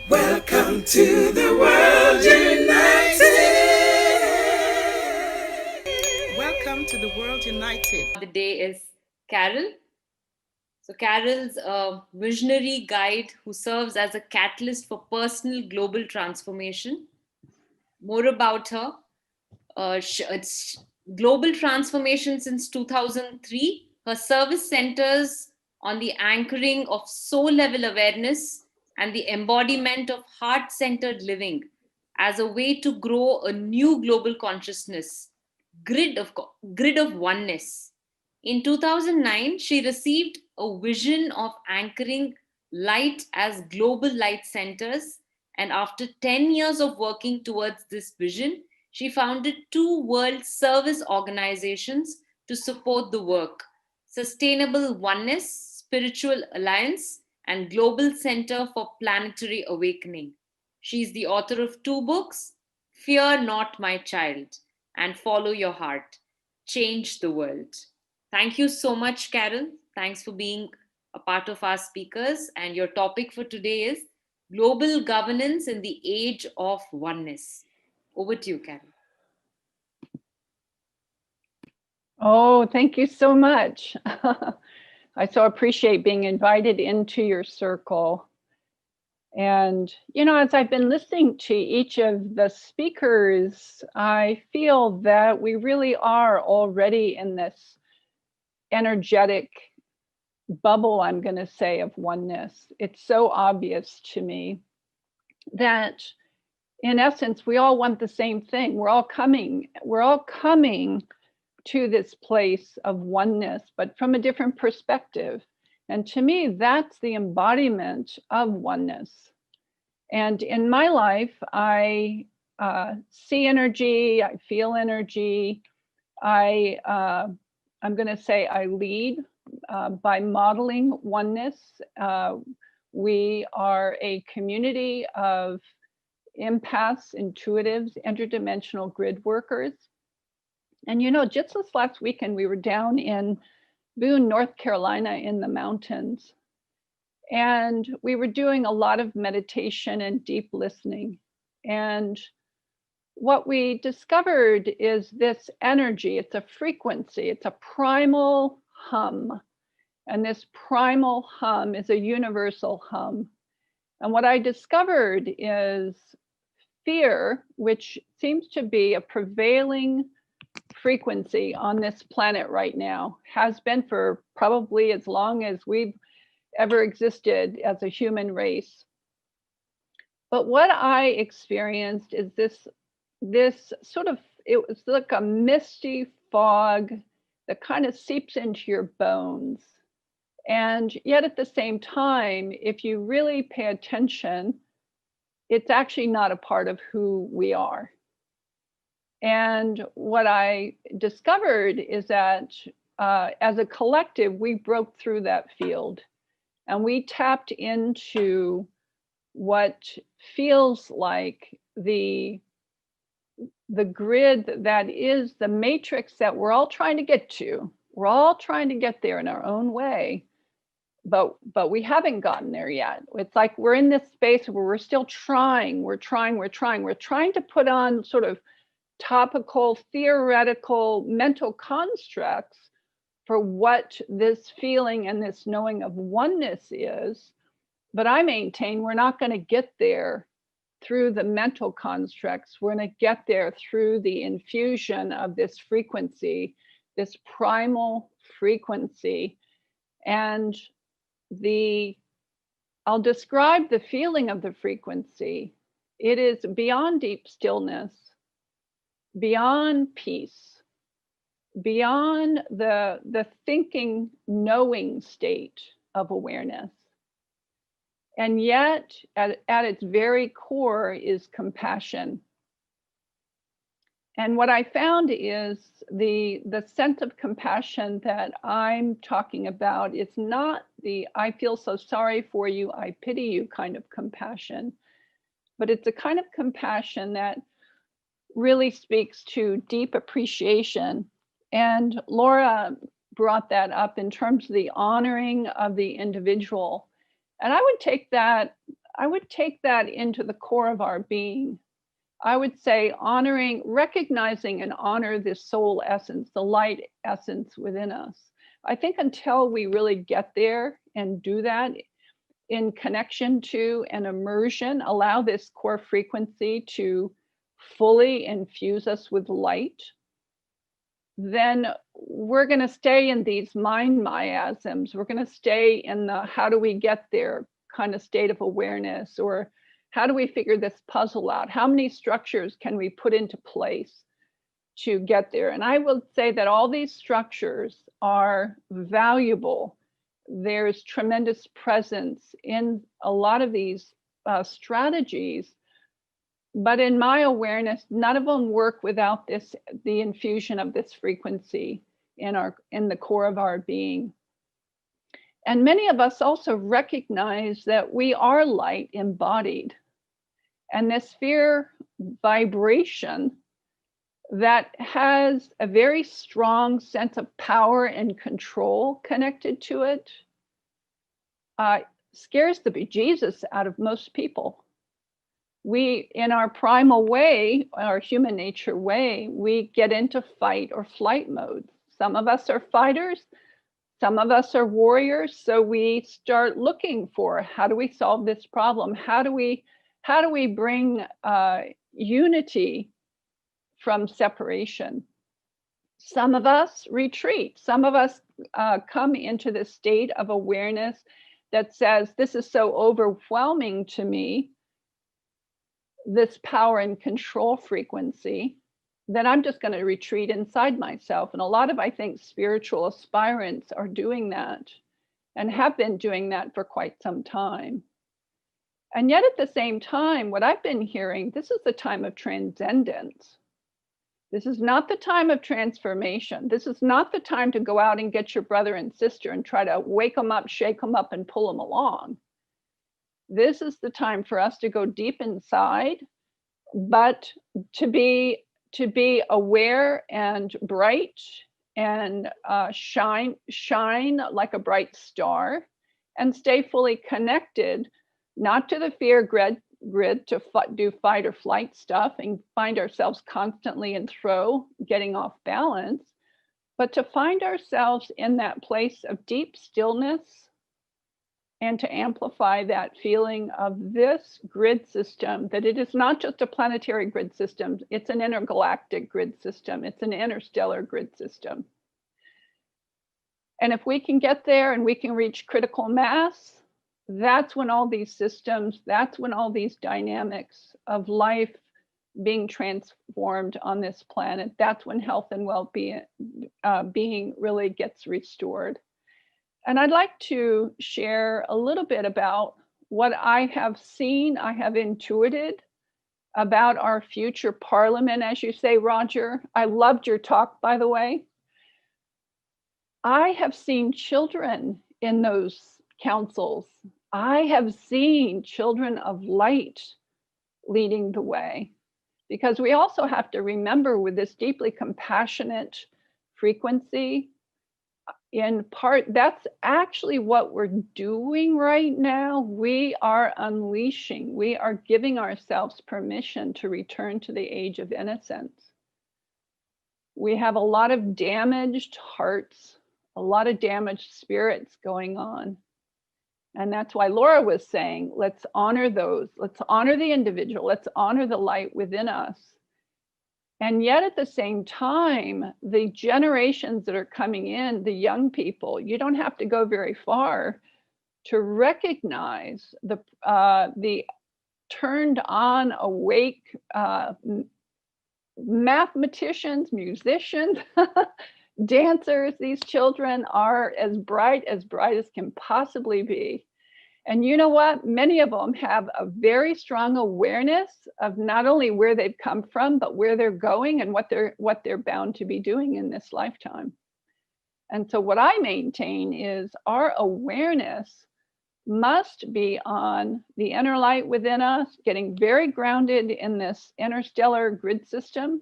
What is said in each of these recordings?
Welcome to the world united. Welcome to the world united. The day is Carol. So, Carol's a visionary guide who serves as a catalyst for personal global transformation. More about her. It's global transformation since 2003. Her service centers on the anchoring of soul level awareness and the embodiment of heart centered living as a way to grow a new global consciousness, grid of, grid of oneness. In 2009, she received a vision of anchoring light as global light centers. And after 10 years of working towards this vision, she founded two world service organizations to support the work: Sustainable Oneness, Spiritual Alliance, and Global Center for Planetary Awakening. She's the author of two books: Fear Not, My Child, and Follow Your Heart, Change the World. Thank you so much, Carol. Thanks for being a part of our speakers. And your topic for today is Global Governance in the Age of Oneness. Over to you, Carol. Oh, thank you so much. I so appreciate being invited into your circle. And, as I've been listening to each of the speakers, I feel that we really are already in this energetic bubble, I'm going to say, of oneness. It's so obvious to me that, in essence, we all want the same thing. We're all coming to this place of oneness, but from a different perspective. And to me, that's the embodiment of oneness. And in my life, I see energy, I feel energy. I'm going to say I lead by modeling oneness. We are a community of empaths, intuitives, interdimensional grid workers. And just this last weekend, we were down in Boone, North Carolina in the mountains. And we were doing a lot of meditation and deep listening. And what we discovered is this energy, it's a frequency, it's a primal hum. And this primal hum is a universal hum. And what I discovered is fear, which seems to be a prevailing frequency on this planet right now, has been for probably as long as we've ever existed as a human race. But what I experienced is this sort of, it was like a misty fog that kind of seeps into your bones. And yet at the same time, if you really pay attention, it's actually not a part of who we are. And what I discovered is that as a collective, we broke through that field and we tapped into what feels like the grid that is the matrix that we're all trying to get to. We're all trying to get there in our own way, but we haven't gotten there yet. It's like we're in this space where we're still trying, we're trying to put on sort of topical, theoretical, mental constructs for what this feeling and this knowing of oneness is. But I maintain we're not going to get there through the mental constructs. We're going to get there through the infusion of this frequency, this primal frequency. And I'll describe the feeling of the frequency. It is beyond deep stillness, beyond peace, beyond the thinking, knowing state of awareness. And yet, at its very core is compassion. And what I found is the sense of compassion that I'm talking about is not the I feel so sorry for you, I pity you kind of compassion, but it's a kind of compassion that really speaks to deep appreciation. And Laura brought that up in terms of the honoring of the individual. And I would take that I would take that into the core of our being. I would say honoring, recognizing and honor this soul essence, the light essence within us. I think until we really get there and do that in connection to and immersion, allow this core frequency to fully infuse us with light, then we're going to stay in these mind miasms. We're going to stay in the how do we get there kind of state of awareness, or how do we figure this puzzle out? How many structures can we put into place to get there? And I will say that all these structures are valuable. There's tremendous presence in a lot of these strategies. But in my awareness, none of them work without the infusion of this frequency in the core of our being. And many of us also recognize that we are light embodied. And this sphere vibration that has a very strong sense of power and control connected to it scares the bejesus out of most people. We, in our primal way, our human nature way, we get into fight or flight mode. Some of us are fighters, some of us are warriors. So we start looking for, how do we solve this problem? How do we bring unity from separation? Some of us retreat. Some of us come into this state of awareness that says, this is so overwhelming to me, this power and control frequency, then I'm just going to retreat inside myself. And a lot of, I think, spiritual aspirants are doing that and have been doing that for quite some time. And yet at the same time, what I've been hearing, this is the time of transcendence. This is not the time of transformation. This is not the time to go out and get your brother and sister and try to wake them up, shake them up, and pull them along. This is the time for us to go deep inside, but to be aware and bright and shine like a bright star, and stay fully connected, not to the fear grid to do fight or flight stuff and find ourselves constantly in throw, getting off balance, but to find ourselves in that place of deep stillness, and to amplify that feeling of this grid system, that it is not just a planetary grid system, it's an intergalactic grid system, it's an interstellar grid system. And if we can get there and we can reach critical mass, that's when all these systems, that's when all these dynamics of life being transformed on this planet, that's when health and well-being being really gets restored. And I'd like to share a little bit about what I have seen, I have intuited about our future parliament, as you say, Roger. I loved your talk, by the way. I have seen children in those councils. I have seen children of light leading the way, because we also have to remember, with this deeply compassionate frequency, in part, that's actually what we're doing right now. We are unleashing, we are giving ourselves permission to return to the age of innocence. We have a lot of damaged hearts, a lot of damaged spirits going on. And that's why Laura was saying, let's honor those, let's honor the individual, let's honor the light within us. And yet at the same time, the generations that are coming in, the young people, you don't have to go very far to recognize the turned on, awake mathematicians, musicians, dancers. These children are as bright as can possibly be. And you know what? Many of them have a very strong awareness of not only where they've come from, but where they're going and what they're bound to be doing in this lifetime. And so what I maintain is our awareness must be on the inner light within us, getting very grounded in this interstellar grid system,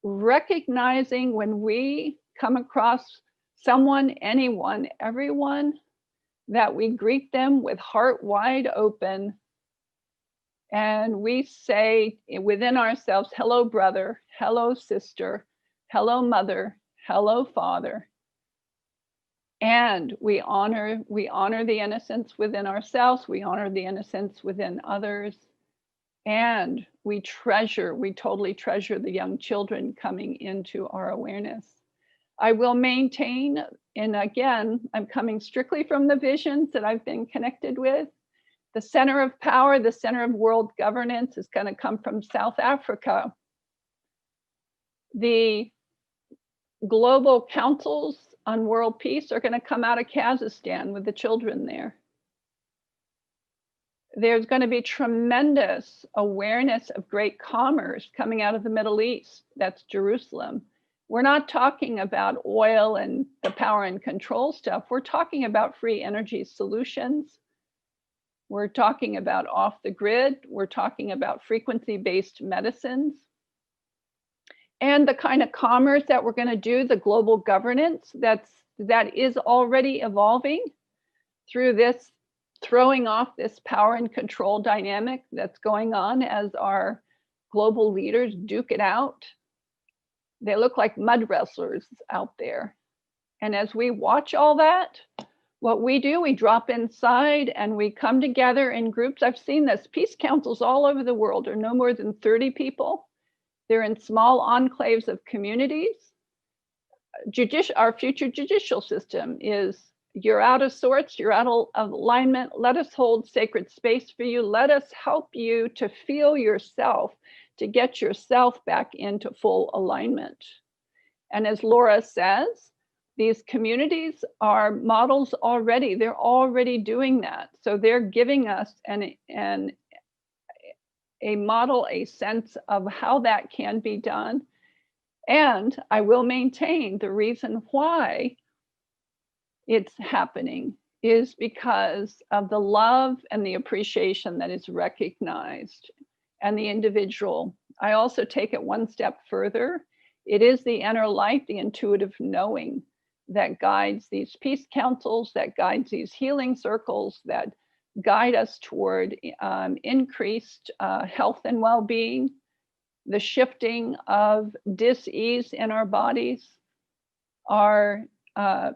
recognizing when we come across someone, anyone, everyone, that we greet them with heart wide open, and we say within ourselves, hello, brother, hello, sister, hello, mother, hello, father. And we honor the innocence within ourselves, we honor the innocence within others, and we totally treasure the young children coming into our awareness. I will maintain, and again, I'm coming strictly from the visions that I've been connected with. The center of power, the center of world governance is going to come from South Africa. The global councils on world peace are going to come out of Kazakhstan with the children there. There's going to be tremendous awareness of great commerce coming out of the Middle East. That's Jerusalem. We're not talking about oil and the power and control stuff. We're talking about free energy solutions. We're talking about off the grid. We're talking about frequency-based medicines. And the kind of commerce that we're going to do, the global governance that is already evolving through this, throwing off this power and control dynamic that's going on as our global leaders duke it out. They look like mud wrestlers out there. And as we watch all that, what we do, we drop inside and we come together in groups. I've seen this. Peace councils all over the world are no more than 30 people. They're in small enclaves of communities. Our future judicial system is, you're out of sorts, you're out of alignment. Let us hold sacred space for you. Let us help you to feel yourself, to get yourself back into full alignment. And as Laura says, these communities are models already. They're already doing that. So they're giving us a model, a sense of how that can be done. And I will maintain the reason why it's happening is because of the love and the appreciation that is recognized and the individual. I also take it one step further. It is the inner light, the intuitive knowing that guides these peace councils, that guides these healing circles, that guide us toward increased health and well-being, the shifting of dis-ease in our bodies are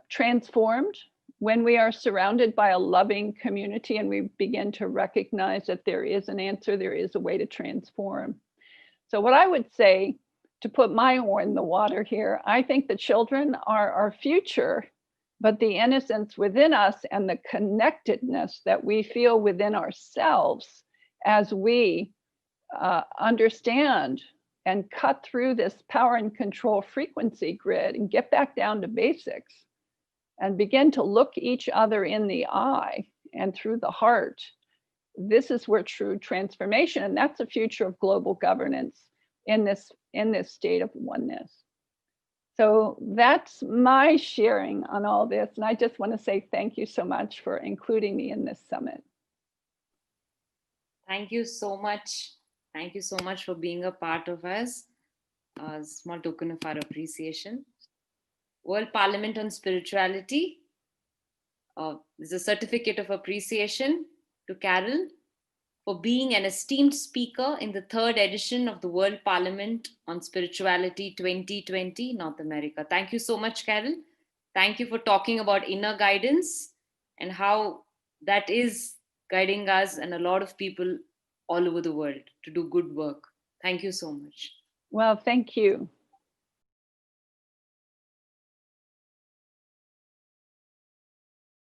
transformed when we are surrounded by a loving community and we begin to recognize that there is an answer, there is a way to transform. So what I would say, to put my oar in the water here, I think the children are our future, but the innocence within us and the connectedness that we feel within ourselves as we understand and cut through this power and control frequency grid and get back down to basics and begin to look each other in the eye and through the heart. This is where true transformation, and that's the future of global governance in this state of oneness. So that's my sharing on all this. And I just want to say thank you so much for including me in this summit. Thank you so much. Thank you so much for being a part of us. A small token of our appreciation. World Parliament on Spirituality. There's a certificate of appreciation to Carol for being an esteemed speaker in the 3rd edition of the World Parliament on Spirituality 2020, North America. Thank you so much, Carol. Thank you for talking about inner guidance and how that is guiding us and a lot of people all over the world to do good work. Thank you so much. Well, thank you.